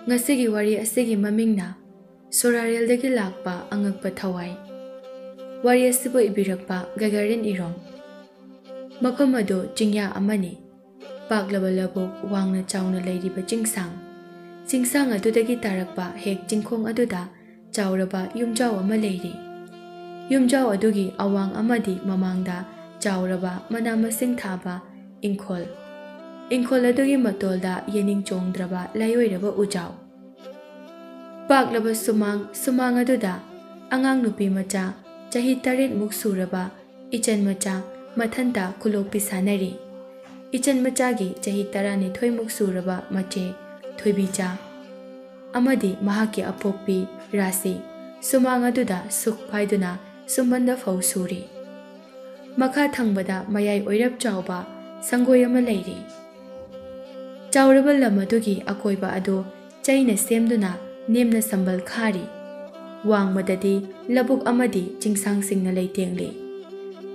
Ngasigi wari asigi mamingna Sorarel-dagi lakpa angakpa thawai. Wari asibu ibirakpa Gagarin Irom. Mafam ado jingya amani. Paglaba labok wangna chawna layriba jingsang. Jingsang adudagi tarakpa hek jingkhong aduda chawraba yumjaw ama layri. Yumjaw adugi awang amadi mamangda chawraba manamasing thaba ingkhol. Ingkhol adugi matolda yening chongdraba layoyraba ujaw. Paglaba sumang aduda angang nupi macha chahi 8 muk suraba ichan macha mathanta khulokpi sanari. Ichan machagi chahi 12 muk suraba mache thoibicha amadi mahaki apokpi rasi sumang aduda suk phaiduna sumbanda fau suri. Makha thangbada mayai oirap chawba sangoy ama layri. Chawraba lamadugi akoiba ado chaina semduna nemna sambal khari. Wangmadadi labuk amadi jingsang singna laytengli.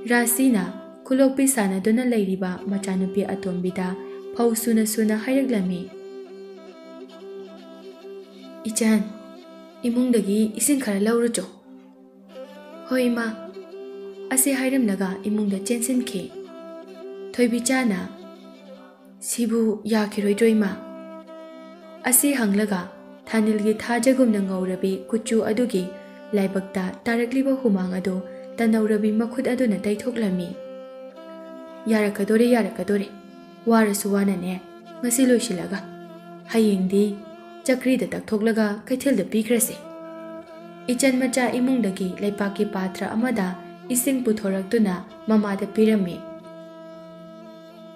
Rasina khulokpi sanaduna layriba machanupi atombida phau suna hairaglami. Ichan, imungdagi ising khara lawrucho. Hoi ma, ase hairamnaga imungda chensinkhe. Thoibichana sibu yakiroidroi ma. Ase hanglaga Thanilgi thajagumna ngawrabi kuchu adugi laibakta tarakliba humang ado tanawrabi makhut aduna taithoklami. Yarakadore warasu wanane ngasi loisilaga hayengdi chakrida takthoklaga kaithilda pikrase. Ichan macha imungdagi laipaki patra amada ising puthoraktuna mamada pirami.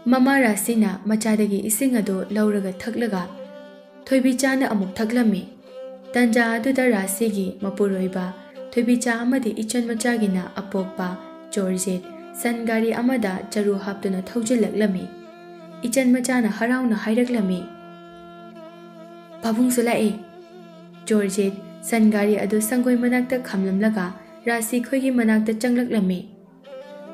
Mama Rasina machadagi ising ado lauraga thaklaga Thoibichana amuk thaklami. Tanja aduda Rasigi mapuroiba Thoibicha amadi ichan machagina apokpa Georgette sangari amada charu haptuna thaujilaklami. Ichan machana harauna hairaklami. Pabung sulae. Georgette sangari adu sangoi manakta khamlamlaga Rasi khoigi manakta changlaklami.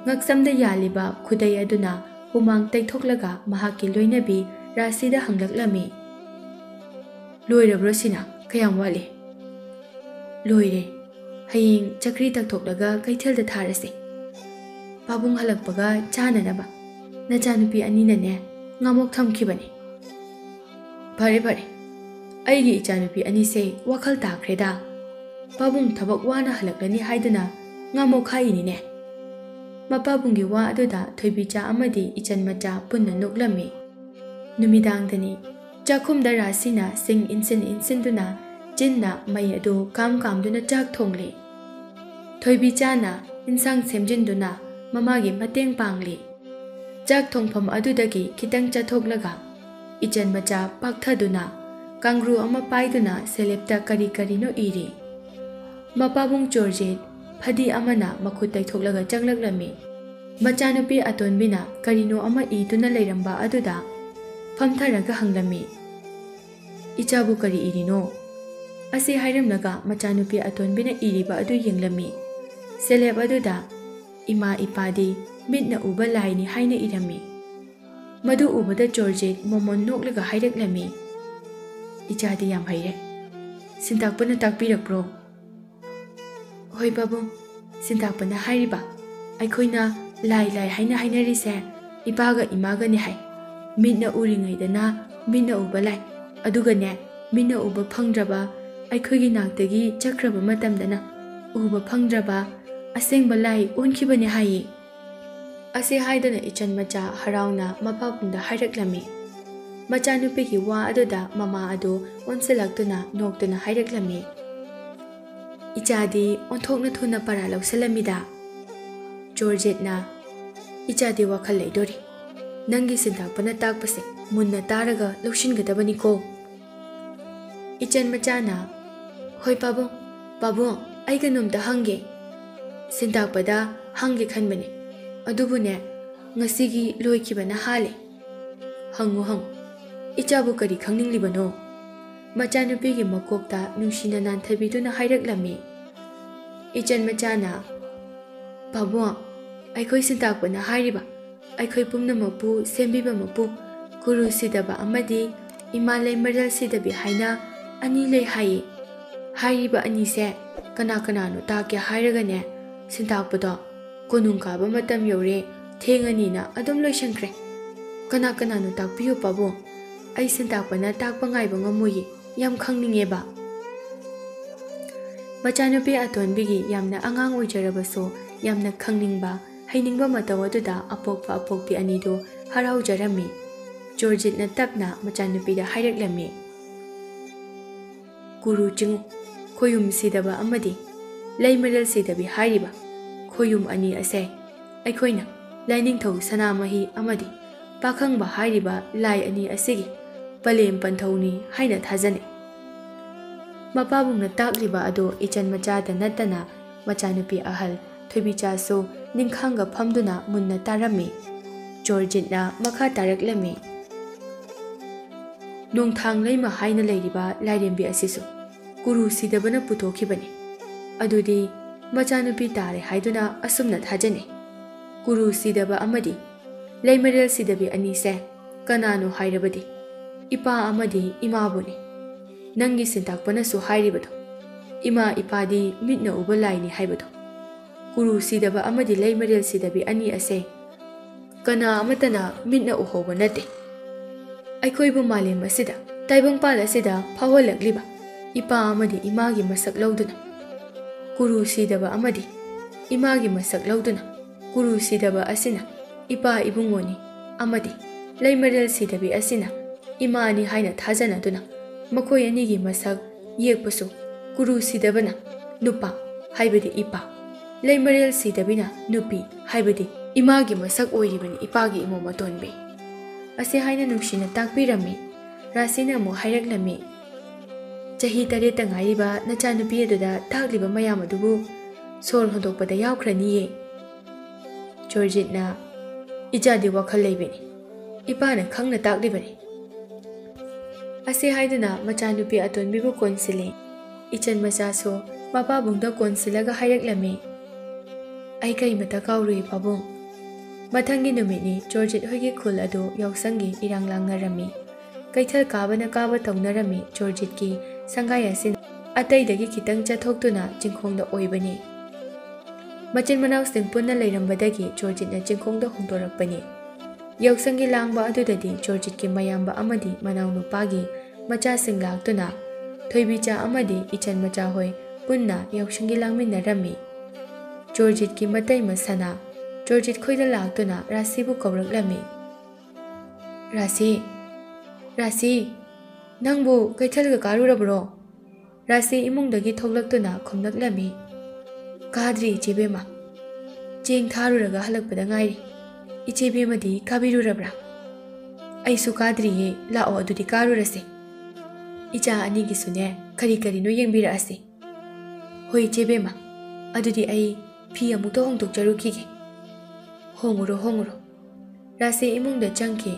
Ngaksamda yaliba khudai aduna humang taithoklaga mahaki loinabi Rasida hanglaklami. Loirabro sina kayang wali. Loire. Haying chakri taktoklaga kaithilda tharase. Pabung halakpaga chananaba. Nachanupi aninane ngamok thamkhibani. Phare. Aigi ichanupi anise wakhal takreda. Pabung thabak wana halaklani haiduna ngamok hainine. Mapabungi wa aduda thoibicha amadi ichan macha punna noklami. Numidangdani Chakhumda Rasina sing insinduna jinna may adu kamduna chak thongli. Thoibichana insang semjinduna mamagi mateng pangli. Chak thongpham adudagi kitang chathoklaga. Ichan macha pakthaduna kangru ama paiduna selepta kari no iri. Mapabung Georgette phadi amana makhut taithoklaga changlaklami. Machanupi atonbina karino ama iduna lairamba aduda Famtharaga hanglami. Ichabu kari irino. Ase hairamnaga machanupi atonbina iriba adu yenglami. Seleb aduda ima ipadi mitna uba laini haina irami. Madu ubada Georgette momon noklaga hairaklami. Ichadi yam haire. Sintakpana takpirakbro. Hoi babu, sintakpana hairiba. Aikhoina lai haina hainarise ipaga imaga ni hai. Midna uringaidana midna uba lai adugane midna uba phangdraba aikhoigi naktagi chakraba matamdana uba phangdraba asengba lai onkhibane hayi. Ase haidana ichan macha harauna mapabungda hairaklami. Machanupigi wa aduda mama adu onselaktuna noktuna hairaklami. Ichadi onthokna thuna para lausalamida. Georgette na ichadi wakhal leidori. Nangi sintakpana takpase munna taraga laushingadabani ko. Ichan machana hoi pabu aiga numda hange. Sintakpada hange khanbane. Adubune ngasigi loikibana hale. Hangu ichabu kari khangninglibano. Machanupigi makokta nungshina nanthabiduna hairaklami. Ichan machana pabu aikoi sintakpana hairiba. Aikoi pumna mapu sembiba mapu kuru sidaba amadi imalai maral sidabi haina Ani lei hai. Hairiba ani se kana kana no takya hairaga ne sintakpado konung kaba matam yore thengani na adum loisankre. Kana kana no takpiyo pabo. Ai sintakpa na takpa ngaiba ngamoyi yam khangningeba. Machanupi atonbigi yamna angang oijarabaso yamna khangningba hainingba mataw aduda apokpa apokpi anido haraujarami. Georgette na tapna machanupi da hairaklammi. Guru chingu khoyum sidaba amadi laimaral sidabi hairiba khoyum ani ase aikhoina lainingthau sanamahi amadi pakhangba hairiba lai ani asigi palem panthoni haina thajane. Mapabungna takliba ado ichan machada natana machanupi ahal thoibicha so ningkhanga phamduna munna tarami. Georgette na makha taraklami. Nongthang leima haina leiriba lairembi asisu guru sidabana putokhibani. Adudi machanupi tare haiduna asumna thajane. Guru sidaba amadi laimarel sidabi anise kanano hairabadi ipa amadi imabuni. Nangi sintakpana su hairibado ima ipadi mitna uba laini haibado. Guru sidaba amadi laimarel sidabi ani ase kana amatana mitna uhoba nate. Aikhoibu malem asida taibangpal asida phawalagliba ipa amadi imagi masak lauduna. Guru sidaba amadi imagi masak lauduna. Guru sidaba asina ipa ibungoni amadi laimarel sidabi asina ima ani haina thajana duna makhoi anigi masak yekpasu guru sidabana nupa haibadi ipa laimarel sidabina nupi haibadi imagi masak oiribani ipagi imo matonbe. Ase haina nungshina takpirami. Rasina mo hairaklami. Chahi tareta ngairiba nachanupi aduda takliba mayam adubu sor hondokpada yaukhraniye. Georgette na ijadi wakhal leibani ipana khangna taklibani. Ase haiduna machanupi atonbibu konsile ichan machaso mapabungda konsilaga hairaklami. Ai kai mata kaurui pabung. Mathangi numini Georgette hoigi khul ado yausangi irang langnarami. Kaithal kabana kaba taunarami. Georgette ki sangai asin ataidagi khitang chathokduna jingkhongda oibani. Machin manaw sing punna leirambadagi Georgette na jingkhongda hongdorakpani. Yausangi langba adudadi Georgette ki mayamba amadi manaw nupagi macha sing laktuna thoibicha amadi ichan macha hoi punna yausangi langminarami. Georgette ki matai masana Georgette khoida laktuna Rasibu kawraklami. Rasi nangbu kaithalga karurabro. Rasi imungdagi thoklaktuna khomnaklami. Kadri ichebema jeng tharuraga halakpada ngairi. Ichebema di kabirurabra. Aisu kadri ye lao adudi karurase. Icha anigi sune kari kari no yengbira ase. Hoi ichebema adudi ai phi amukta hongtok jarukige. Honguro. Rasi imungda changke.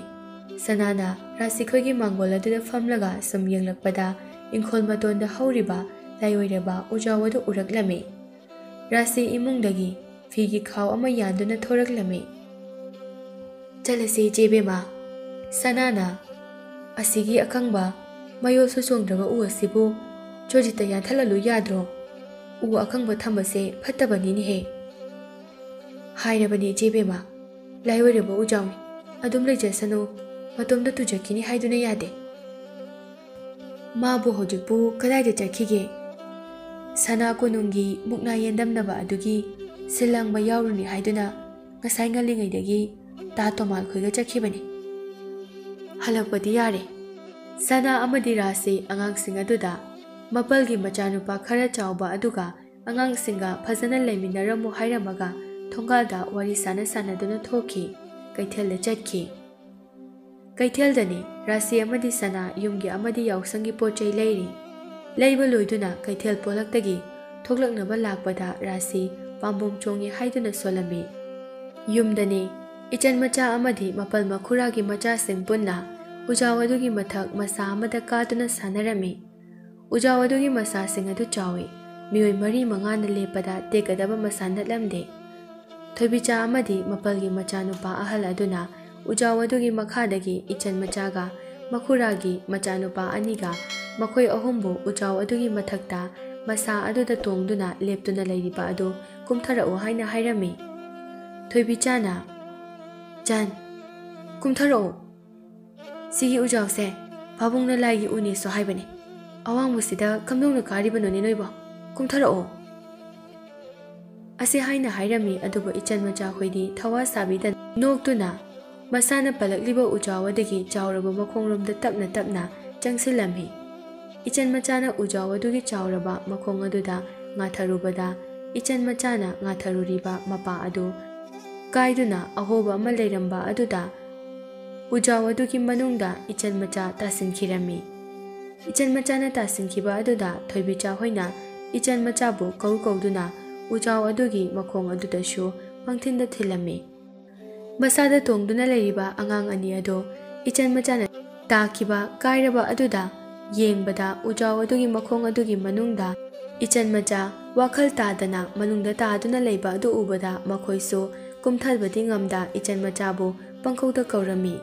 Sanana Rasi khoigi mangola duda famlaga sum yenglakpada inkhol matonda hauriba layoiraba ujawadu uraklami. Rasi imungdagi phigi khaw ama yanduna thoraklami. Chalasi jebema Sanana asigi akangba mayo susongdraba u asibu Georgette yanthalalu yadro. U akangba thambase phattabanini he. Hairabani jebema layoiraba ujawi adum leijasanu matomda tujakini haiduna yade. Mabu hojikbu kadaida chakhige. Sana konungi mukna yendamnaba adugi silangba yauruni haiduna ngasai ngalingaidagi ta tomal khoiga chakhibani. Halakpadi yare. Sana amadi Rasi angangsing aduda mapalgi machanupa khara chawba aduga angangsingga phajana leiminaramu hairamaga thongalda wari sanaduna thoki kaithelda chatki. Kaitheldani Rasi amadi Sana yumgi amadi yausangi pochai leiri. Leiba loiduna kaithel polaktagi thoklaknaba lakpada Rasi pambom chongi haiduna solami. Yumdani ichan macha amadi mapal makhuragi macha sing punna ujawadugi mathak masa amada kaduna sanarami. Ujawadugi masa sing adu chawi mioi mari mangana lepada tekadaba masa natlamde. Thoibicha amadi mapalgi macha nupa ahal aduna ujawadugi makhadagi ichan machaga ꯃꯈꯨꯔꯥꯒꯤ ꯃꯆꯥꯅꯨꯄꯥ ꯑꯅꯤꯒ ꯃꯈꯣꯏ ꯑꯍꯨꯝꯕꯨ ꯎꯖꯥꯎ ꯑꯗꯨꯒꯤ ꯃꯊꯛꯇ ꯃꯁꯥ ꯑꯗꯨꯗ ꯇꯣꯡꯗꯨꯅ ꯂꯦꯞꯇꯨꯅ ꯂꯩꯔꯤꯕ ꯑꯗꯨ ꯀꯨꯝꯊꯔꯛꯎ ꯍꯥꯏꯅ ꯍꯥꯏꯔꯝꯃꯤ꯫ ꯊꯣꯏꯕꯤꯆꯥꯅ "ꯆꯟ, ꯀꯨꯝꯊꯔꯛꯎ, ꯁꯤꯒꯤ ꯎꯖꯥꯎꯁꯦ ꯄꯥꯕꯨꯡꯅ ꯂꯥꯏꯒꯤ ꯎꯅꯦꯁꯨ ꯍꯥꯏꯕꯅꯤ꯫ ꯑꯋꯥꯡꯕꯁꯤꯗ ꯀꯝꯗꯧꯅ ꯀꯥꯔꯤꯕꯅꯣꯅꯦ ꯅꯣꯏꯕꯣ? ꯀꯨꯝꯊꯔꯛꯑꯣ" ꯑꯁꯤ ꯍꯥꯏꯅ ꯍꯥꯏꯔꯝꯃꯤ꯫ ꯑꯗꯨꯕꯨ ꯏꯆꯟ ꯃꯆꯥꯈꯣꯏꯗꯤ ꯊꯋꯥ ꯁꯥꯕꯤꯗꯅ ꯅꯣꯛꯇꯨꯅ ꯃꯁꯥꯅ ꯄꯜꯂꯛꯂꯤꯕ ꯎꯖꯥꯎ ꯑꯗꯨꯒꯤ ꯆꯥꯎꯔꯕ ꯃꯈꯣꯡꯂꯣꯝꯗ ꯇꯞꯅ ꯇꯞꯅ ꯆꯪꯁꯤꯜꯂꯝꯃꯤ꯫ ꯏꯆꯟ ꯃꯆꯥꯅ ꯎꯖꯥꯎ ꯑꯗꯨꯒꯤ ꯆꯥꯎꯔꯕ ꯃꯈꯣꯡ ꯑꯗꯨꯗ ꯉꯥꯊꯔꯨꯕꯗ ꯏꯆꯟ ꯃꯆꯥꯅ ꯉꯥꯊꯔꯨꯔꯤꯕ ꯃꯄꯥ ꯑꯗꯨ ꯀꯥꯏꯗꯨꯅ ꯑꯍꯣꯕ ꯑꯃ ꯂꯩꯔꯝꯕ ꯑꯗꯨꯗ ꯎꯖꯥꯎ ꯑꯗꯨꯒꯤ ꯃꯅꯨꯡꯗ ꯏꯆꯟ ꯃꯆꯥ ꯇꯥꯁꯤꯟꯈꯤꯔꯝꯃꯤ꯫ ꯏꯆꯟ ꯃꯆꯥꯅ ꯇꯥꯁꯤꯟꯈꯤꯕ ꯑꯗꯨꯗ ꯊꯣꯏꯕꯤꯆꯥ ꯍꯣꯏꯅ ꯏꯆꯟ ꯃꯆꯥꯕꯨ ꯀꯧꯗꯨꯅ ꯎꯖꯥꯎ ꯑꯗꯨꯒꯤ ꯃꯈꯣꯡ ꯑꯗꯨꯗꯁꯨ ꯄꯪꯊꯤꯟꯗ ꯊꯤꯜꯂꯝꯃꯤ꯫ ꯃꯁꯥꯗ ꯇꯣꯡꯗꯨꯅ ꯂꯩꯔꯤꯕ ꯑꯉꯥꯡ ꯑꯅꯤ ꯑꯗꯨ ꯏꯆꯟ ꯃꯆꯥꯅ ꯇꯥꯈꯤꯕ ꯀꯥꯏꯔꯕ ꯑꯗꯨꯗ ꯌꯦꯡꯕꯗ ꯎꯖꯥꯎ ꯑꯗꯨꯒꯤ ꯃꯈꯣꯡ ꯑꯗꯨꯒꯤ ꯃꯅꯨꯡꯗ ꯏꯆꯟ ꯃꯆꯥ ꯋꯥꯈꯜ ꯇꯥꯗꯅ ꯃꯅꯨꯡꯗ ꯇꯥꯗꯨꯅ ꯂꯩꯕ ꯑꯗꯨ ꯎꯕꯗ ꯃꯈꯣꯏꯁꯨ ꯀꯨꯝꯊꯕꯗꯤ ꯉꯝꯗ ꯏꯆꯟ ꯃꯆꯥꯕꯨ ꯄꯪꯀꯧꯗ ꯀꯧꯔꯝꯃꯤ꯫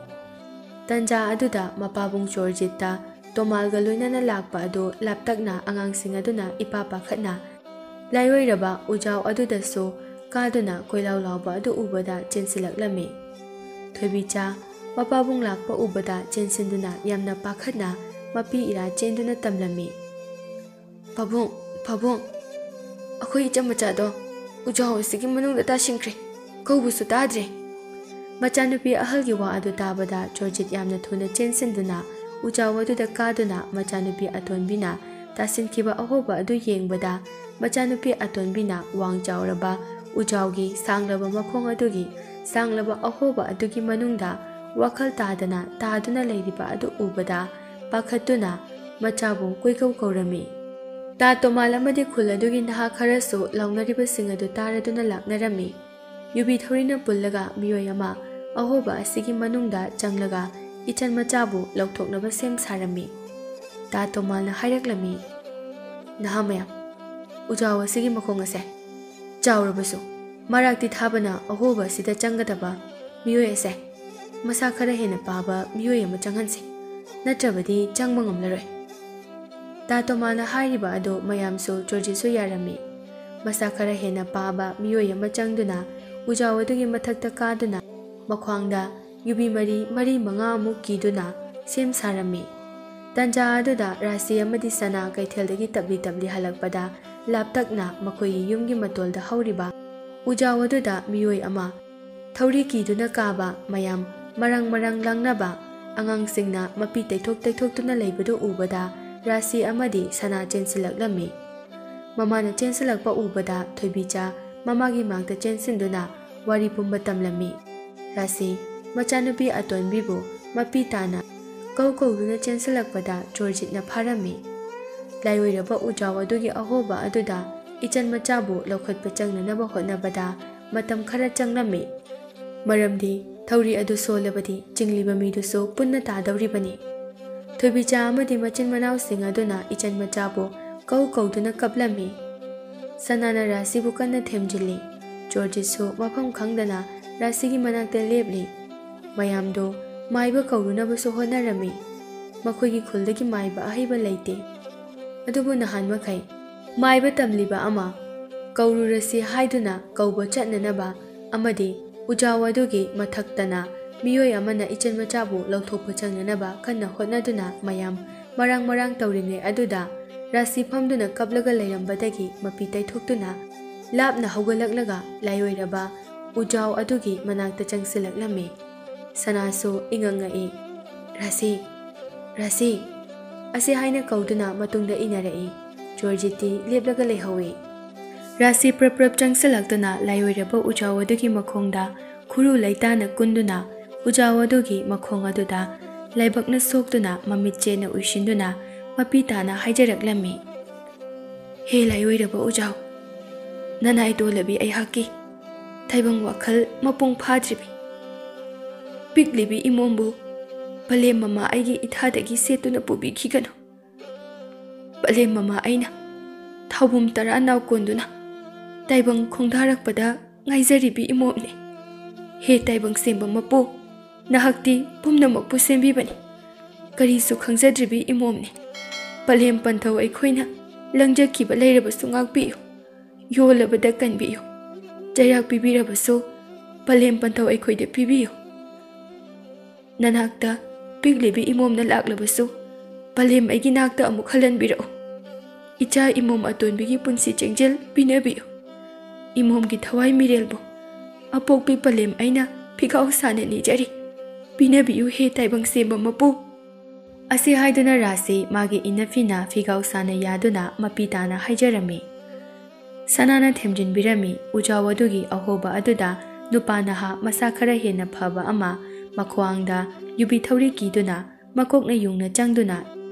ꯇꯟꯖꯥ ꯑꯗꯨꯗ ꯃꯄꯥꯕꯨꯡ ꯆꯣꯔꯖꯤꯠꯇ ꯇꯣꯃꯥꯜꯒ ꯂꯣꯏꯅꯅ ꯂꯥꯛꯄ ꯑꯗꯨ ꯂꯥꯞꯇꯛꯅ ꯑꯉꯥꯡꯁꯤꯡ ꯑꯗꯨꯅ ꯏꯄꯥ ꯄꯥꯈꯠꯅ ꯂꯥꯏꯑꯣꯏꯔꯕ ꯎꯖꯥꯎ ꯑꯗꯨꯗꯁꯨ ꯀꯥꯗꯨꯅ ꯀꯣꯏꯂꯥꯎ ꯂꯥꯎꯕ ꯑꯗꯨ ꯎꯕꯗ ꯆꯦꯟꯁꯤꯜꯂꯛꯂꯝꯃꯤ꯫ ꯊꯣꯏꯕꯤꯆꯥ ꯃꯄꯥꯕꯨꯡ ꯂꯥꯛꯄ ꯎꯕꯗ ꯆꯦꯟꯁꯤꯟꯗꯨꯅ ꯌꯥꯝꯅ ꯄꯥꯈꯠꯅ ꯃꯄꯤ ꯏꯔꯥ ꯆꯦꯟꯗꯨꯅ ꯇꯝꯂꯝꯃꯤ꯫ "ꯄꯥꯕꯨꯡ, ꯄꯥꯕꯨꯡ, ꯑꯩꯈꯣꯏ ꯏꯆꯟ ꯃꯆꯥꯗꯣ ꯎꯖꯥꯎ ꯑꯁꯤꯒꯤ ꯃꯅꯨꯡꯗ ꯇꯥꯁꯤꯟꯈ꯭ꯔꯦ, ꯀꯧꯕꯁꯨ ꯇꯥꯗ꯭ꯔꯦ"꯫ ꯃꯆꯥꯅꯨꯄꯤ ꯑꯍꯜꯒꯤ ꯋꯥ ꯑꯗꯨ ꯇꯥꯕꯗ ꯆꯣꯔꯖꯤꯠ ꯌꯥꯝꯅ ꯊꯨꯅ ꯆꯦꯟꯁꯤꯟꯗꯨꯅ ꯎꯖꯥꯎ ꯑꯗꯨꯗ ꯀꯥꯗꯨꯅ ꯃꯆꯥꯅꯨꯄꯤ ꯑꯇꯣꯟꯕꯤꯅ ꯇꯥꯁꯤꯟꯈꯤꯕ ꯑꯍꯣꯕ ꯑꯗꯨ ꯌꯦꯡꯕꯗ ꯃꯆꯥꯅꯨꯄꯤ ꯑꯇꯣꯟꯕꯤꯅ ꯋꯥꯡ ꯆꯥꯎꯔꯕ ꯎꯖꯥꯎꯒꯤ ꯁꯥꯡꯂꯕ ꯃꯈꯣꯡ ꯑꯗꯨꯒꯤ ꯁꯥꯡꯂꯕ ꯑꯍꯣꯕ ꯑꯗꯨꯒꯤ ꯃꯅꯨꯡꯗ ꯋꯥꯈꯜ ꯇꯥꯗꯅ ꯇꯥꯗꯨꯅ ꯂꯩꯔꯤꯕ ꯑꯗꯨ ꯎꯕꯗ ꯄꯥꯈꯠꯇꯨꯅ ꯃꯆꯥꯕꯨ ꯀꯣꯏꯀꯧ ꯀꯧꯔꯝꯃꯤ꯫ ꯇꯥ ꯇꯣꯃꯥꯜ ꯑꯃꯗꯤ ꯈꯨꯜ ꯑꯗꯨꯒꯤ ꯅꯍꯥ ꯈꯔꯁꯨ ꯂꯥꯎꯅꯔꯤꯕꯁꯤꯡ ꯑꯗꯨ ꯇꯥꯔꯗꯨꯅ ꯂꯥꯛꯅꯔꯝꯃꯤ꯫ ꯌꯨꯕꯤ ꯊꯧꯔꯤꯅ ꯄꯨꯜꯂꯒ ꯃꯤꯑꯣꯏ ꯑꯃ ꯑꯍꯣꯕ ꯑꯁꯤꯒꯤ ꯃꯅꯨꯡꯗ ꯆꯪꯂꯒ ꯏꯆꯟ ꯃꯆꯥꯕꯨ ꯂꯧꯊꯣꯛꯅꯕ ꯁꯦꯝ ꯁꯥꯔꯝꯃꯤ꯫ ꯇꯥ ꯇꯣꯃꯥꯜꯅ ꯍꯥꯏꯔꯛꯂꯝꯃꯤ, "ꯅꯍꯥ ꯃꯌꯥꯝ, ꯎꯖꯥꯎ ꯑꯁꯤꯒꯤ ꯃꯈꯣꯡ ꯑꯁꯦ ꯆꯥꯎꯔꯕꯁꯨ ꯃꯔꯥꯛꯇꯤ ꯊꯥꯕꯅ ꯑꯍꯣꯕ ꯑꯁꯤꯗ ꯆꯪꯒꯗꯕ ꯃꯤꯑꯣꯏ ꯑꯁꯦ ꯃꯁꯥ ꯈꯔ ꯍꯦꯟꯅ ꯄꯥꯕ ꯃꯤꯑꯣꯏ ꯑꯃ ꯆꯪꯍꯟꯁꯤ, ꯅꯠꯇ꯭ꯔꯕꯗꯤ ꯆꯪꯕ ꯉꯝꯂꯔꯣꯏ"꯫ ꯇꯥ ꯇꯣꯃꯥꯜꯅ ꯍꯥꯏꯔꯤꯕ ꯑꯗꯨ ꯃꯌꯥꯝꯁꯨ ꯆꯣꯔꯖꯤꯠꯁꯨ ꯌꯥꯔꯝꯃꯤ꯫ ꯃꯁꯥ ꯈꯔ ꯍꯦꯟꯅ ꯄꯥꯕ ꯃꯤꯑꯣꯏ ꯑꯃ ꯆꯪꯗꯨꯅ ꯎꯖꯥꯎ ꯑꯗꯨꯒꯤ ꯃꯊꯛꯇ ꯀꯥꯗꯨꯅ ꯃꯈ꯭ꯋꯥꯡꯗ ꯌꯨꯕꯤ ꯃꯔꯤ ꯃꯉꯥ ꯑꯃꯨꯛ ꯀꯤꯗꯨꯅ ꯁꯦꯝ ꯁꯥꯔꯝꯃꯤ꯫ ꯇꯟꯖꯥ ꯑꯗꯨꯗ ꯔꯥꯁꯤ ꯑꯃꯗꯤ ꯁꯅꯥ ꯀꯩꯊꯦꯜꯗꯒꯤ ꯇꯞꯂꯤ ꯇꯞꯂꯤ ꯍꯜꯂꯛꯄꯗ ꯂꯥꯞꯇꯛꯅ ꯃꯈꯣꯏꯒꯤ ꯌꯨꯝꯒꯤ ꯃꯇꯣꯜꯗ ꯍꯧꯔꯤꯕ ꯎꯖꯥꯎ ꯑꯗꯨꯗ ꯃꯤꯑꯣꯏ ꯑꯃ ꯊꯧꯔꯤ ꯀꯤꯗꯨꯅ ꯀꯥꯕ, ꯃꯌꯥꯝ ꯃꯔang ꯃꯔang ꯂꯥꯡꯅꯕ, ꯑꯉꯥꯡꯁꯤꯡꯅ ꯃꯄꯤ ꯇꯩꯊꯣꯛꯇꯨꯅ ꯂꯩꯕꯗꯨ ꯎꯕꯗ ꯔꯥꯁꯤ ꯑꯃꯗꯤ ꯁꯅꯥ ꯆꯦꯟꯁꯤꯜꯂꯛꯂꯝꯃꯤ꯫ ꯃꯃꯥꯅ ꯆꯦꯟꯁꯤꯜꯂꯛꯄ ꯎꯕꯗ ꯊꯣꯏꯕꯤꯆꯥ ꯃꯃꯥꯒꯤ ꯃꯥꯡꯗ ꯆꯦꯟꯁꯤꯟꯗꯨꯅ ꯋꯥꯔꯤ ꯄꯨꯝꯕ ꯇꯝꯂꯝꯃꯤ꯫ ꯔꯥꯁꯤ ꯃꯆꯥꯅꯨꯄꯤ ꯑꯇꯣꯟꯕꯤꯕꯨ ꯃꯄꯤ ꯇꯥꯅ ꯀꯧꯗꯨꯅ ꯆꯦꯟꯁꯤꯜꯂꯛꯄꯗ ꯆꯣꯔꯖꯤꯠꯅ ꯐꯥꯔꯝꯃꯤ꯫ ꯂꯥꯏꯑꯣꯏꯔꯕ ꯎꯖꯥꯎ ꯑꯗꯨꯒꯤ ꯑꯍꯣꯕ ꯑꯗꯨꯗ ꯏꯆꯟ ꯃꯆꯥꯕꯨ ꯂꯧꯈꯠꯄ ꯆꯪꯅꯅꯕ ꯍꯣꯠꯅꯕꯗ ꯃꯇꯝ ꯈꯔ ꯆꯪꯂꯝꯃꯤ꯫ ꯃꯔꯝꯗꯤ ꯊꯧꯔꯤ ꯑꯗꯨ ꯁꯣꯜꯂꯕꯗꯤ ꯆꯤꯡꯂꯤꯕ ꯃꯤꯗꯨꯁꯨ ꯄꯨꯟꯅ ꯇꯥꯗꯧꯔꯤꯕꯅꯤ꯫ ꯊꯣꯏꯕꯤꯆꯥ ꯑꯃꯗꯤ ꯃꯆꯤꯟ ꯃꯅꯥꯎꯁꯤꯡ ꯑꯗꯨꯅ ꯏꯆꯟ ꯃꯆꯥꯕꯨ ꯀꯧꯗꯨꯅ ꯀꯞꯂꯝꯃꯤ꯫ ꯁꯅꯥꯅ ꯔꯥꯁꯤꯕꯨ ꯀꯟꯅ ꯊꯦꯝꯖꯤꯜꯂꯤ꯫ ꯆꯣꯔꯖꯤꯠꯁꯨ ꯃꯐꯝ ꯈꯪꯗꯅ ꯔꯥꯁꯤꯒꯤ ꯃꯅꯥꯛꯇ ꯂꯦꯞꯂꯤ꯫ ꯃꯌꯥꯝꯗꯣ ꯃꯥꯏꯕ ꯀꯧꯔꯨꯅꯕꯁꯨ ꯍꯣꯠꯅꯔꯝꯃꯤ꯫ ꯃꯈꯣꯏꯒꯤ ꯈꯨꯜꯗꯒꯤ ꯃꯥꯏꯕ ꯑꯍꯩꯕ ꯂꯩꯇꯦ꯫ ꯑꯗꯨꯕꯨ ꯅꯍꯥꯟ ꯃꯈꯩ ꯃꯥꯏꯕ ꯇꯝꯂꯤꯕ ꯑꯃ ꯀꯧꯔꯨꯔꯁꯤ ꯍꯥꯏꯗꯨꯅ ꯀꯧꯕ ꯆꯠꯅꯅꯕ ꯑꯃꯗꯤ ꯎꯖꯥꯎ ꯑꯗꯨꯒꯤ ꯃꯊꯛꯇꯅ ꯃꯤꯑꯣꯏ ꯑꯃꯅ ꯏꯆꯟ ꯃꯆꯥꯕꯨ ꯂꯧꯊꯣꯛꯄ ꯆꯪꯅꯅꯕ ꯀꯟꯅ ꯍꯣꯠꯅꯗꯨꯅ ꯃꯌꯥꯝ ꯃꯔang ꯇꯧꯔꯤꯉꯩ ꯑꯗꯨꯗ ꯔꯥꯁꯤ ꯐꯝꯗꯨꯅ ꯀꯞꯂꯒ ꯂꯩꯔꯝꯕꯗꯒꯤ ꯃꯄꯤ ꯇꯩꯊꯣꯛꯇꯨꯅ ꯂꯥꯞꯅ ꯍꯧꯒꯠꯂꯛꯂꯒ ꯂꯥꯏꯑꯣꯏꯔꯕ ꯎꯖꯥꯎ ꯑꯗꯨꯒꯤ ꯃꯅꯥꯛꯇ ꯆꯪꯁꯤꯜꯂꯛꯂꯝꯃꯤ꯫ ꯁꯅꯥꯁꯨ ꯏꯉꯛꯉꯛꯏ꯫ "ꯔꯥꯁꯤ, ꯔꯥꯁꯤ" ꯑꯁꯤ ꯍꯥꯏꯅ ꯀꯧꯗꯨꯅ ꯃꯇꯨꯡꯗ ꯏꯟꯅꯔꯛꯏ꯫ ꯆꯣꯔꯖꯤꯠꯇꯤ ꯂꯦꯞꯂꯒ ꯂꯩꯍꯧꯏ꯫ ꯔꯥꯁꯤ ꯄ꯭ꯔꯞ ꯆꯪꯁꯤꯜꯂꯛꯇꯨꯅ ꯂꯥꯏꯑꯣꯏꯔꯕ ꯎꯖꯥꯎ ꯑꯗꯨꯒꯤ ꯃꯈꯣꯡꯗ ꯈꯨꯔꯨ ꯂꯩꯇꯥꯅ ꯀꯨꯟꯗꯨꯅ ꯎꯖꯥꯎ ꯑꯗꯨꯒꯤ ꯃꯈꯣꯡ ꯑꯗꯨꯗ ꯂꯥꯏꯕꯛꯅ ꯁꯣꯛꯇꯨꯅ ꯃꯃꯤꯠ ꯆꯦꯅ ꯎꯏꯁꯤꯟꯗꯨꯅ ꯃꯄꯤ ꯇꯥꯅ ꯍꯥꯏꯖꯔꯛꯂꯝꯃꯤ, "ꯍꯦ ꯂꯥꯏꯑꯣꯏꯔꯕ ꯎꯖꯥꯎ, ꯅꯅꯥꯏ ꯇꯣꯂꯕꯤ ꯑꯩꯍꯥꯛꯀꯤ ꯇꯥꯏꯕꯪ ꯋꯥꯈꯜ ꯃꯄꯨꯡ ꯐꯥꯗ꯭ꯔꯤꯕꯤ ꯄꯤꯛꯂꯤꯕꯤ ꯏꯃꯣꯝꯕꯨ ꯄꯂꯦꯝ ꯃꯃꯥ ꯑꯩꯒꯤ ꯏꯊꯥꯗꯒꯤ ꯁꯦꯠꯇꯨꯅ ꯄꯨꯕꯤꯈꯤꯒꯅꯨ꯫ ꯄꯂꯦꯝ ꯃꯃꯥ ꯑꯩꯅ ꯊꯥꯎꯕꯨꯝ 10 ꯅꯥꯎꯀꯣꯟꯗꯨꯅ ꯇꯥꯏꯕꯪ ꯈꯣꯡꯗꯥꯔꯛꯄꯗ ꯉꯥꯏꯖꯔꯤꯕꯤ ꯏꯃꯣꯝꯅꯤ꯫ ꯍꯦ ꯇꯥꯏꯕꯪ ꯁꯦꯝꯕ ꯃꯄꯨ, ꯅꯍꯥꯛꯇꯤ ꯄꯨꯝꯅꯃꯛꯄꯨ ꯁꯦꯝꯕꯤꯕꯅꯤ꯫ ꯀꯔꯤꯁꯨ ꯈꯪꯖꯗ꯭ꯔꯤꯕꯤ ꯏꯃꯣꯝꯅꯤ ꯄꯂꯦꯝ ꯄꯟꯊꯧ ꯑꯩꯈꯣꯏꯅ ꯂꯪꯖꯈꯤꯕ ꯂꯩꯔꯕꯁꯨ ꯉꯥꯛꯄꯤꯌꯨ ꯌꯣꯜꯂꯕꯗ ꯀꯟꯕꯤꯌꯨ ꯆꯩꯔꯥꯛ ꯄꯤꯕꯤꯔꯕꯁꯨ ꯄꯂꯦꯝ ꯄꯟꯊꯧ ꯑꯩꯈꯣꯏꯗ ꯄꯤꯕꯤꯌꯨ ꯅꯅꯥꯛꯇ ꯄꯤꯛꯂꯤꯕꯤ ꯏꯃꯣꯝꯅ ꯂꯥꯛꯂꯕꯁꯨ ꯄꯂꯦꯝ ꯑꯩꯒꯤ ꯅꯥꯛꯇ ꯑꯃꯨꯛ ꯍꯜꯍꯟꯕꯤꯔꯛꯎ ꯏꯆꯥ ꯏꯃꯣꯝ ꯑꯇꯣꯟꯕꯤꯒꯤ ꯄꯨꯟꯁꯤ ꯆꯦꯡꯖꯦꯜ ꯄꯤꯅꯕꯤꯌꯨ ꯏꯃꯣꯝꯒꯤ ꯊꯋꯥꯏ ꯃꯤꯔꯦꯜꯕꯨ ꯑꯄꯣꯛꯄꯤ ꯄꯂꯦꯝ ꯑꯩꯅ ꯐꯤꯒꯥꯎ ꯁꯥꯅ ꯅꯤꯖꯔꯤ ꯄꯤꯅꯕꯤꯌꯨ ꯍꯦ ꯇꯥꯏꯕꯪ ꯁꯦꯝꯕ ꯃꯄꯨ ꯑꯁꯤ ꯍꯥꯏꯗꯨꯅ ꯔꯥꯁꯤ ꯃꯥꯒꯤ ꯏꯟꯅꯐꯤꯅ ꯐꯤꯒꯥꯎ ꯁꯥꯅ ꯌꯥꯗꯨꯅ ꯃꯄꯤ ꯇꯥꯅ ꯍꯥꯏꯖꯔꯝꯃꯤ ꯁꯅꯥꯅ ꯊꯦꯝꯖꯤꯟꯕꯤꯔꯝꯃꯤ ꯎꯖꯥꯎ ꯑꯗꯨꯒꯤ ꯑꯍꯣꯕ ꯑꯗꯨꯗ ꯅꯨꯄꯥ ꯅꯍꯥ ꯃꯁꯥ ꯈꯔ ꯍꯦꯟꯅ ꯐꯕ ꯑꯃ ꯃꯈ꯭ꯋꯥꯡꯗ ꯌꯨꯕꯤ ꯊꯧꯔꯤ ꯀꯤꯗꯨꯅ ꯃꯀꯣꯛꯅ ꯌꯨꯡꯅ ꯆꯪꯗꯨꯅ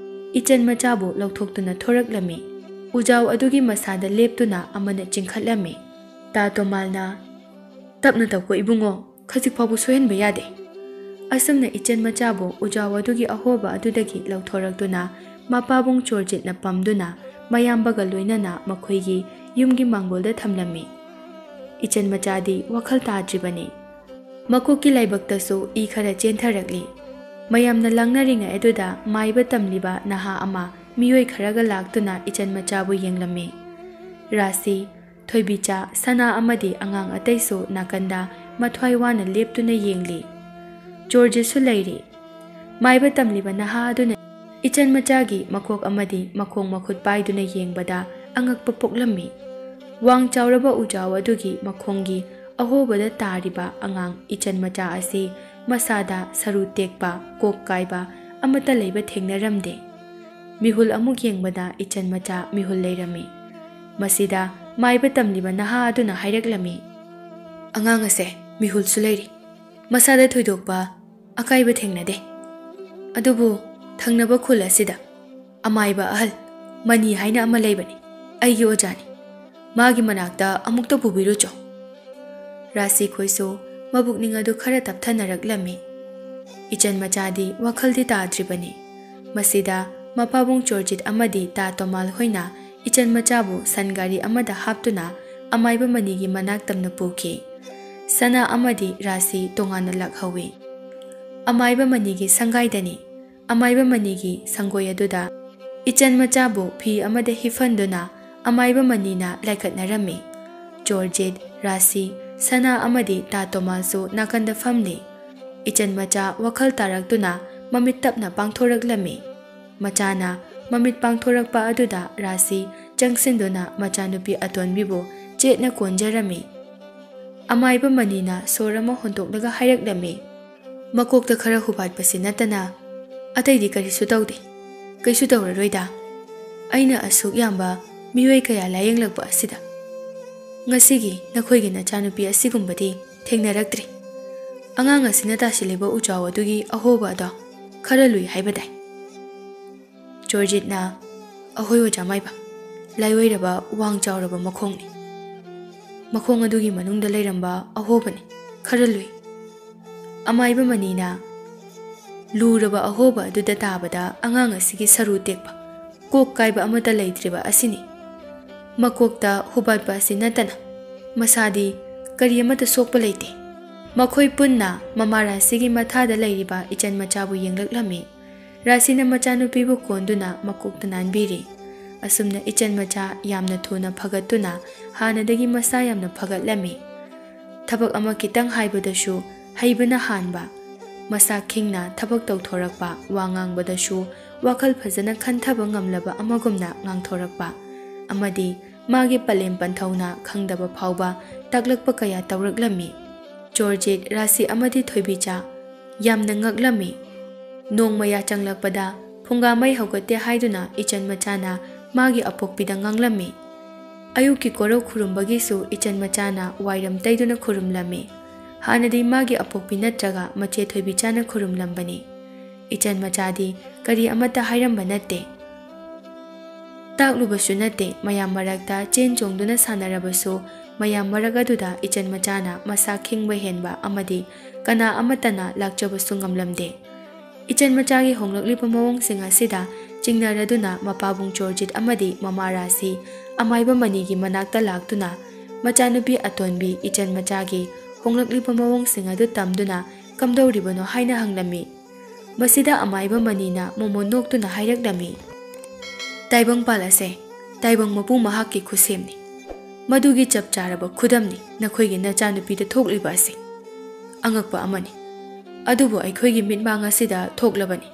ꯏꯆꯟ ꯃꯆꯥꯕꯨ ꯂꯧꯊꯣꯛꯇꯨꯅ ꯊꯣꯔꯛꯂꯝꯃꯤ ꯎꯖꯥꯎ ꯑꯗꯨꯒꯤ ꯃꯁꯥꯗ ꯂꯦꯞꯇꯨꯅ ꯑꯃꯅ ꯆꯤꯡꯈꯠꯂꯝꯃꯤ ꯇꯥ ꯇꯣꯃꯥꯜꯅ ꯇꯞꯅ ꯇꯧꯀꯣ ꯏꯕꯨꯡꯉꯣ ꯈꯖꯤꯛ ꯐꯥꯎꯕ ꯁꯣꯏꯍꯟꯕ ꯌꯥꯗꯦ ꯑꯁꯨꯝꯅ ꯏꯆꯟ ꯃꯆꯥꯕꯨ ꯎꯖꯥꯎ ꯑꯗꯨꯒꯤ ꯑꯍꯣꯕ ꯑꯗꯨꯗꯒꯤ ꯂꯧꯊꯣꯔꯛꯇꯨꯅ ꯃꯄꯥꯕꯨꯡ ꯆꯣꯔꯖꯤꯠꯅ ꯄꯝꯗꯨꯅ ꯃꯌꯥꯝꯕꯒ ꯂꯣꯏꯅꯅ ꯃꯈꯣꯏꯒꯤ ꯌꯨꯝꯒꯤ ꯃꯥꯡꯒꯣꯜꯗ ꯊꯝꯂꯝꯃꯤ ꯏꯆꯟ ꯃꯆꯥꯗꯤ ꯋꯥꯈꯜ ꯇꯥꯗ꯭ꯔꯤꯕꯅꯤ ꯃꯀꯣꯛꯀꯤ ꯂꯥꯏꯕꯛꯇꯁꯨ ꯏ ꯈꯔ ꯆꯦꯟꯊꯔꯛꯂꯤ ꯃꯌꯥꯝꯅ ꯂꯥꯡꯅꯔꯤꯉꯩ ꯑꯗꯨꯗ ꯃꯥꯏꯕ ꯇꯝꯂꯤꯕ ꯅꯍꯥ ꯑꯃ ꯃꯤꯑꯣꯏ ꯈꯔꯒ ꯂꯥꯛꯇꯨꯅ ꯏꯆꯟ ꯃꯆꯥꯕꯨ ꯌꯦꯡꯂꯝꯃꯤ ꯔꯥꯁꯤ ꯊꯣꯏꯕꯤꯆꯥ ꯁꯅꯥ ꯑꯃꯗꯤ ꯑꯉꯥꯡ ꯑꯇꯩꯁꯨ ꯅꯥꯀꯟꯗ ꯃꯊ꯭ꯋꯥꯏ ꯋꯥꯅ ꯂꯦꯞꯇꯨꯅ ꯌꯦꯡꯂꯤ ꯖꯣꯔꯖꯤꯠꯁꯨ ꯂꯩꯔꯤ ꯃꯥꯏꯕ ꯇꯝꯂꯤꯕ ꯅꯍꯥ ꯑꯗꯨꯅ ꯏꯆꯟ ꯃꯆꯥꯒꯤ ꯃꯀꯣꯛ ꯑꯃꯗꯤ ꯃꯈꯣꯡ ꯃꯈꯨꯠ ꯄꯥꯏꯗꯨꯅ ꯌꯦꯡꯕꯗ ꯑꯉꯛꯄ ꯄꯣꯛꯂꯝꯃꯤ ꯋꯥꯡ ꯆꯥꯎꯔꯕ ꯎꯖꯥꯎ ꯑꯗꯨꯒꯤ ꯃꯈꯣꯡꯒꯤ ꯑꯍꯣꯕꯗ ꯇꯥꯔꯤꯕ ꯑꯉꯥꯡ ꯏꯆꯟ ꯃꯆꯥ ꯑꯁꯤ ꯃꯁꯥꯗ ꯁꯔꯨ ꯇꯦꯛꯄ ꯀꯣꯛ ꯀꯥꯏꯕ ꯑꯃꯠꯇ ꯂꯩꯕ ꯊꯦꯡꯅꯔꯝꯗꯦ ꯃꯤꯍꯨꯜ ꯑꯃꯨꯛ ꯌꯦꯡꯕꯗ ꯏꯆꯟ ꯃꯆꯥ ꯃꯤꯍꯨꯜ ꯂꯩꯔꯝꯃꯤ ꯃꯁꯤꯗ ꯃꯥꯏꯕ ꯇꯝꯂꯤꯕ ꯅꯍꯥ ꯑꯗꯨꯅ ꯍꯥꯏꯔꯛꯂꯝꯃꯤ ꯑꯉꯥꯡ ꯑꯁꯦ ꯃꯤꯍꯨꯜꯁꯨ ꯂꯩꯔꯤ ꯃꯁꯥꯗ ꯊꯣꯏꯗꯣꯛꯄ ꯑꯀꯥꯏꯕ ꯊꯦꯡꯅꯗꯦ ꯑꯗꯨꯕꯨ ꯊꯪꯅꯕ ꯈꯨꯜ ꯑꯁꯤꯗ ꯑꯃꯥꯏꯕ ꯑꯍꯜ ꯃꯅꯤ ꯍꯥꯏꯅ ꯑꯃ ꯂꯩꯕꯅꯤ ꯑꯩꯒꯤ ꯑꯣꯖꯥꯅꯤ ꯃꯥꯒꯤ ꯃꯅꯥꯛꯇ ꯑꯃꯨꯛꯇ ꯄꯨꯕꯤꯔꯨꯆꯣ ꯔꯥꯁꯤ ꯈꯣꯏꯁꯨ ꯃꯕꯨꯛꯅꯤꯡ ꯑꯗꯨ ꯈꯔ ꯇꯞꯊꯅꯔꯛꯂꯝꯃꯤ ꯏꯆꯟ ꯃꯆꯥꯗꯤ ꯋꯥꯈꯜꯗꯤ ꯇꯥꯗ꯭ꯔꯤꯕꯅꯤ ꯃꯁꯤꯗ ꯃꯄꯥꯕꯨꯡ ꯆꯣꯔꯖꯤꯠ ꯑꯃꯗꯤ ꯇꯥ ꯇꯣꯃꯥꯜ ꯍꯣꯏꯅ ꯏꯆꯟ ꯃꯆꯥꯕꯨ ꯁꯟꯒꯥꯔꯤ ꯑꯃꯗ ꯍꯥꯞꯇꯨꯅ ꯑꯃꯥꯏꯕ ꯃꯅꯤꯒꯤ ꯃꯅꯥꯛ ꯇꯝꯅ ꯄꯨꯈꯤ ꯁꯅꯥ ꯑꯃꯗꯤ ꯔꯥꯁꯤ ꯇꯣꯉꯥꯟꯅ ꯂꯥꯛꯍꯧꯏ ꯑꯃꯥꯏꯕ ꯃꯅꯤꯒꯤ ꯁꯪꯒꯥꯏꯗꯅꯤ ꯑꯃꯥꯏꯕ ꯃꯅꯤꯒꯤ ꯁꯪꯒꯣꯏ ꯑꯗꯨꯗ ꯏꯆꯟ ꯃꯆꯥꯕꯨ ꯐꯤ ꯑꯃꯗ ꯍꯤꯞꯍꯟꯗꯨꯅ ꯑꯃꯥꯏꯕ ꯃꯅꯤꯅ ꯂꯥꯏꯀꯠꯅꯔꯝꯃꯤ ꯖꯣꯔꯖꯤꯠ ꯔꯥꯁꯤ ꯁꯅꯥ ꯑꯃꯗꯤ ꯇꯥ ꯇꯣꯃꯥꯜꯁꯨ ꯅꯥꯀꯟꯗ ꯐꯝꯂꯤ ꯏꯆꯟ ꯃꯆꯥ ꯋꯥꯈꯜ ꯇꯥꯔꯛꯇꯨꯅ ꯃꯃꯤꯠ ꯇꯞꯅ ꯄꯥꯡꯊꯣꯔꯛꯂꯝꯃꯤ ꯃꯆꯥꯅ ꯃꯃꯤꯠ ꯄꯥꯡꯊꯣꯔꯛꯄ ꯑꯗꯨꯗ ꯔꯥꯁꯤ ꯆꯪꯁꯤꯟꯗꯨꯅ ꯃꯆꯥꯅꯨꯄꯤ ꯑꯇꯣꯟꯕꯤꯕꯨ ꯆꯦꯠꯅ ꯀꯣꯟꯖꯔꯝꯃꯤ ꯑꯃꯥꯏꯕ ꯃꯅꯤꯅ ꯁꯣꯔ ꯑꯃ ꯍꯣꯟꯇꯣꯛꯂꯒ ꯍꯥꯏꯔꯛꯂꯝꯃꯤ ꯃꯀꯣꯛꯇ ꯈꯔ ꯍꯨꯕꯥꯠꯄꯁꯤ ꯅꯠꯇꯅ ꯑꯇꯩꯗꯤ ꯀꯔꯤꯁꯨ ꯇꯧꯗꯦ ꯀꯩꯁꯨ ꯇꯧꯔꯔꯣꯏꯗ ꯑꯩꯅ ꯑꯁꯨꯛ ꯌꯥꯝꯕ ꯃꯤꯑꯣꯏ ꯀꯌꯥ ꯂꯥꯌꯦꯡꯂꯛꯄ ꯑꯁꯤꯗ ꯉꯁꯤꯒꯤ ꯅꯈꯣꯏꯒꯤ ꯅꯆꯥꯅꯨꯄꯤ ꯑꯁꯤꯒꯨꯝꯕꯗꯤ ꯊꯦꯡꯅꯔꯛꯇ꯭ꯔꯤ ꯑꯉꯥꯡ ꯑꯁꯤꯅ ꯇꯥꯁꯤꯜꯂꯤꯕ ꯎꯖꯥꯎ ꯑꯗꯨꯒꯤ ꯑꯍꯣꯕ ꯑꯗꯣ ꯈꯔ ꯂꯨꯏ ꯍꯥꯏꯕ ꯇꯥꯏ ꯖꯣꯔꯖꯤꯠꯅ ꯑꯍꯣꯏ ꯑꯣꯖꯥ ꯃꯥꯏꯕ ꯂꯥꯏꯑꯣꯏꯔꯕ ꯋꯥꯡ ꯆꯥꯎꯔꯕ ꯃꯈꯣꯡꯅꯤ ꯃꯈꯣꯡ ꯑꯗꯨꯒꯤ ꯃꯅꯨꯡꯗ ꯂꯩꯔꯝꯕ ꯑꯍꯣꯕꯅꯤ ꯈꯔ ꯂꯨꯏ ꯑꯃꯥꯏꯕ ꯃꯅꯤꯅ ꯂꯨꯔꯕ ꯑꯍꯣꯕ ꯑꯗꯨꯗ ꯇꯥꯕꯗ ꯑꯉꯥꯡ ꯑꯁꯤꯒꯤ ꯁꯔꯨ ꯇꯦꯛꯄ ꯀꯣꯛ ꯀꯥꯏꯕ ꯑꯃꯠꯇ ꯂꯩꯇ꯭ꯔꯤꯕ ꯑꯁꯤꯅꯤ ꯃꯀꯣꯛꯇ ꯍꯨꯕꯥꯠꯄ ꯑꯁꯤ ꯅꯠꯇꯅ ꯃꯁꯥꯗꯤ ꯀꯔꯤ ꯑꯃꯠꯇ ꯁꯣꯛꯄ ꯂꯩꯇꯦ ꯃꯈꯣꯏ ꯄꯨꯟꯅ ꯃꯃꯥ ꯔꯥꯁꯤꯒꯤ ꯃꯊꯥꯗ ꯂꯩꯔꯤꯕ ꯏꯆꯟ ꯃꯆꯥꯕꯨ ꯌꯦꯡꯂꯛꯂꯝꯃꯤ ꯔꯥꯁꯤꯅ ꯃꯆꯥꯅꯨꯄꯤꯕꯨ ꯀꯣꯟꯗꯨꯅ ꯃꯀꯣꯛꯇ ꯅꯥꯟꯕꯤꯔꯤ ꯑꯁꯨꯝꯅ ꯏꯆꯟ ꯃꯆꯥ ꯌꯥꯝꯅ ꯊꯨꯅ ꯐꯒꯠꯇꯨꯅ ꯍꯥꯟꯅꯗꯒꯤ ꯃꯁꯥ ꯌꯥꯝꯅ ꯐꯒꯠꯂꯝꯃꯤ ꯊꯕꯛ ꯑꯃ ꯈꯤꯇꯪ ꯍꯥꯏꯕꯗꯁꯨ ꯍꯩꯕꯅ ꯍꯥꯟꯕ ꯃꯁꯥ ꯈꯤꯡꯅ ꯊꯕꯛ ꯇꯧꯊꯣꯔꯛꯄ ꯋꯥ ꯉꯥꯡꯕꯗꯁꯨ ꯋꯥꯈꯜ ꯐꯖꯅ ꯈꯟꯊꯕ ꯉꯝꯂꯕ ꯑꯃꯒꯨꯝꯅ ꯉꯥꯡꯊꯣꯔꯛꯄ ꯑꯃꯗꯤ ꯃꯥꯒꯤ ꯄꯂꯦꯝ ꯄꯟꯊꯧꯅ ꯈꯪꯗꯕ ꯐꯥꯎꯕ ꯇꯥꯛꯂꯛꯄ ꯀꯌꯥ ꯇꯧꯔꯛꯂꯝꯃꯤ ꯖꯣꯔꯖꯤꯠ ꯔꯥꯁꯤ ꯑꯃꯗꯤ ꯊꯣꯏꯕꯤꯆꯥ ꯌꯥꯝꯅ ꯉꯛꯂꯝꯃꯤ ꯅꯣꯡꯃꯌꯥ ꯆꯪꯂꯛꯄꯗ ꯐꯨꯡꯒꯥ ꯃꯩ ꯍꯧꯒꯠꯇꯦ ꯍꯥꯏꯗꯨꯅ ꯏꯆꯟ ꯃꯆꯥꯅ ꯃꯥꯒꯤ ꯑꯄꯣꯛꯄꯤꯗ ꯉꯥꯡꯂꯝꯃꯤ ꯑꯌꯨꯛꯀꯤ ꯀꯣꯔꯧ ꯈꯨꯔꯨꯝꯕꯒꯤꯁꯨ ꯏꯆꯟ ꯃꯆꯥꯅ ꯋꯥꯏꯔꯝ ꯇꯩꯗꯨꯅ ꯈꯨꯔꯨꯝꯂꯝꯃꯤ ꯍꯥꯟꯅꯗꯤ ꯃꯥꯒꯤ ꯑꯄꯣꯛꯄꯤ ꯅꯠꯇ꯭ꯔꯒ ꯃꯆꯦ ꯊꯣꯏꯕꯤꯆꯥꯅ ꯈꯨꯔꯨꯝꯂꯝꯕꯅꯤ ꯏꯆꯟ ꯃꯆꯥꯗꯤ ꯀꯔꯤ ꯑꯃꯠꯇ ꯍꯥꯏꯔꯝꯕ ꯅꯠꯇꯦ ꯇꯥꯛꯂꯨꯕꯁꯨ ꯅꯠꯇꯦ ꯃꯌꯥꯝ ꯃꯔꯛꯇ ꯆꯦꯟ ꯆꯣꯡꯗꯨꯅ ꯁꯥꯟꯅꯔꯕꯁꯨ ꯃꯌꯥꯝ ꯃꯔꯛ ꯑꯗꯨꯗ ꯏꯆꯟ ꯃꯆꯥꯅ ꯃꯁꯥ ꯈꯤꯡꯕ ꯍꯦꯟꯕ ꯑꯃꯗꯤ ꯀꯅꯥ ꯑꯃꯠꯇꯅ ꯂꯥꯛꯆꯕꯁꯨ ꯉꯝꯂꯝꯗꯦ ꯏꯆꯟ ꯃꯆꯥꯒꯤ ꯍꯣꯡꯂꯛꯂꯤꯕ ꯃꯑꯣꯡꯁꯤꯡ ꯑꯁꯤꯗ ꯆꯤꯡꯅꯔꯗꯨꯅ ꯃꯄꯥꯕꯨꯡ ꯆꯣꯔꯖꯤꯠ ꯑꯃꯗꯤ ꯃꯃꯥ ꯔꯥꯁꯤ ꯑꯃꯥꯏꯕ ꯃꯅꯤꯒꯤ ꯃꯅꯥꯛꯇ ꯂꯥꯛꯇꯨꯅ ꯃꯆꯥꯅꯨꯄꯤ ꯑꯇꯣꯟꯕꯤ ꯏꯆꯟ ꯃꯆꯥꯒꯤ ꯍꯣꯡꯂꯛꯂꯤꯕ ꯃꯑꯣꯡꯁꯤꯡ ꯑꯗꯨ ꯇꯝꯗꯨꯅ ꯀꯝꯗꯧꯔꯤꯕꯅꯣ ꯍꯥꯏꯅ ꯍꯪꯂꯝꯃꯤ Masida amaiba manina momo noktuna hairakdami. Taibang palase, taibang mapu mahaki khusemni. Madugi chap charaba khudamni nakhoigi nachanupida thokliba ase. Angakpa amani. Adubu aikhoigi mitmang asida thoklabani.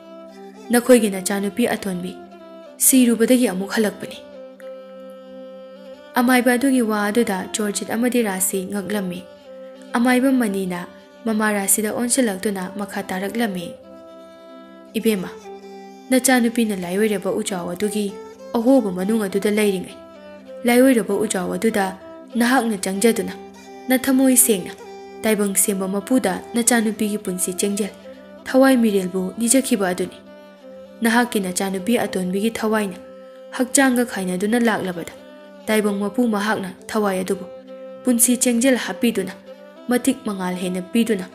Nakhoigi nachanupi athonbi. Sirubadagi amuk halakpani. Amaiba adugi wa aduda Georgette amadi Rasi ngaglami. Amaiba manina mama Rasida onsilaktuna makha taraklami. Ibema, nachanupi na laiwiraba ujaw adugi ahoba manung aduda lairingai. Laiwiraba ujaw aduda nahakna changjaduna nathamoi sengna taibang semba mapuda nachanupi gi punsi chengjel thawai mirelbu nijakhiba aduni. Nahaki nachanupi atonbi gi thawaina hakchanga khaina duna laklabada taibang mapu mahakna thawai adubu punsi chengjel hapiduna matik mangal hena piduna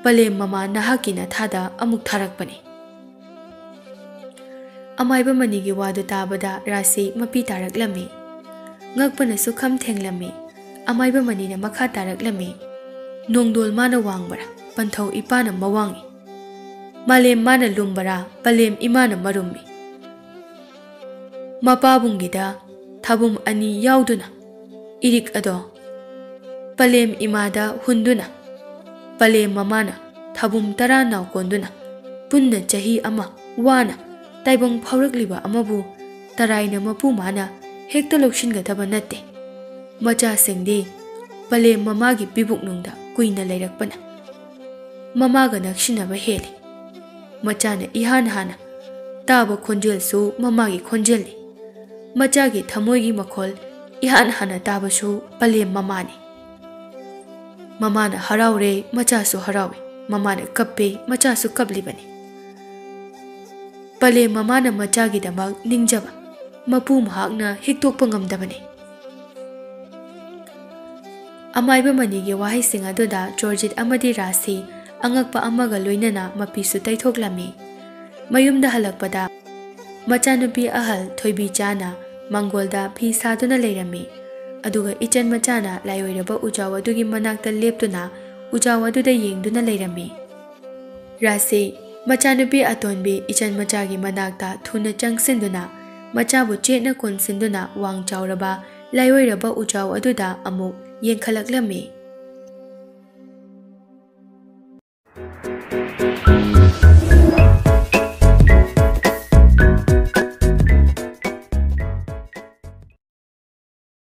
palem mama nahakina thada amuk tharakpani. Amaiba manigi wadu tabada Rasi mapi taraklami. Ngakpana sukham thenglami. Amaiba manina makha taraklami. Nongdol mana wangbara panthau ipana mawangi. Malem mana lumbara palem imana marummi. Mapabungida thabum ani yauduna. Irik ado palem imada hunduna. Palem mamana thabum tara naukonduna. Punna chahi ama wana taibang phaurakliba amabu taraina mapu mana hekta lokshingadaba natte. Macha sengde palem mamagi pibuknungda kuina lairakpana. Mamaga nakshinaba heli. Machana ihan hana taba khonjel su mamagi khonjelni. Machagi thamoigi makhol ihan hana taba su palem mamani. Mamana haraure macha su harawe. Mamana kappe macha su kablibani. Palem mamana machagi damak ningjaba mapu mahakna hiktokpa ngamdabani. Amaiba manigi wahai sing aduda Georgette amadi Rasi angakpa amaga loinana mapisu taithoklami. Mayumda halakpada machanupi ahal Thoibi Chana Mangolda phi saduna leirami. Aduga ichan machana layoiraba ujaw adugi manakta leptuna ujaw aduda yengduna leirami. Rasi machanupi atonbi ichan machagi manakta thuna changsinduna machabu chetna konsinduna wang chawraba layoiraba ujaw aduda amuk yengkhalaklami.